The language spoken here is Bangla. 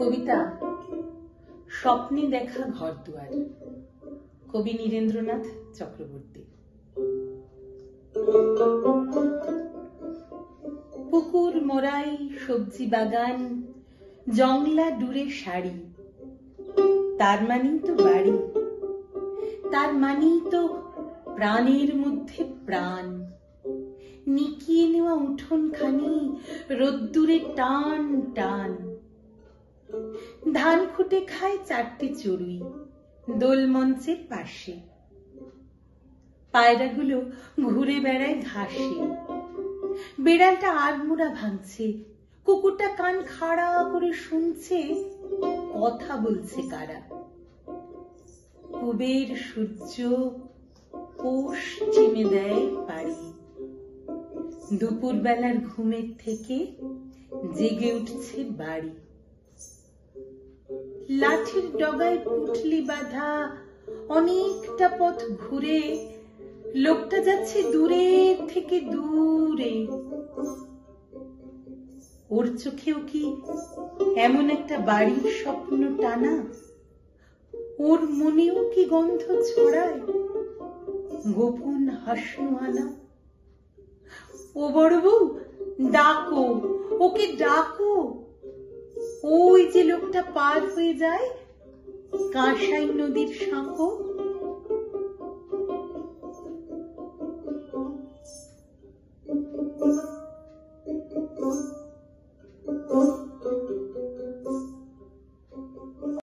কবিতা স্বপ্নে দেখা ঘরদুয়ার, কবি নীরেন্দ্রনাথ চক্রবর্তী। পুকুর মোড়াই, সবজি বাগান, জংলা ডুরে শাড়ি, তার মানেই তো বাড়ি, তার মানেই তো প্রাণের মধ্যে প্রাণ। নিকিয়ে নেওয়া উঠোনখানি রোদ্দুরে টান টান। ধান খুঁটে খায় চারটে চড়ুই দোল মঞ্চের পাশে। পায়রাগুলো ঘুরে বেড়ায় ঘাসে। বেড়ালটা আড়মোড়া ভাঙছে, কুকুরটা কান খাড়া করে শুনছে কথা বলছে কারা। পূবের সূর্য পশ্চিমে দেয় পাড়ি। দুপুর বেলার ঘুমের থেকে জেগে উঠছে বাড়ি। লাঠির ডগায় পুটলি বাঁধা অনেকটা পথ ঘুরে লোকটা যাচ্ছে দূরে থেকে দূরে। ওর চোখেও কি এমন একটা বাড়ির স্বপ্ন টানা? ওর মনেও কি গন্ধ ছড়ায় গোপন হাসনো আনা? ও বড় বউ, ডাকো, ওকে ডাকো। ওই যে লোকটা পার হয়ে যায় কাঁসাই নদীর সাঁকো।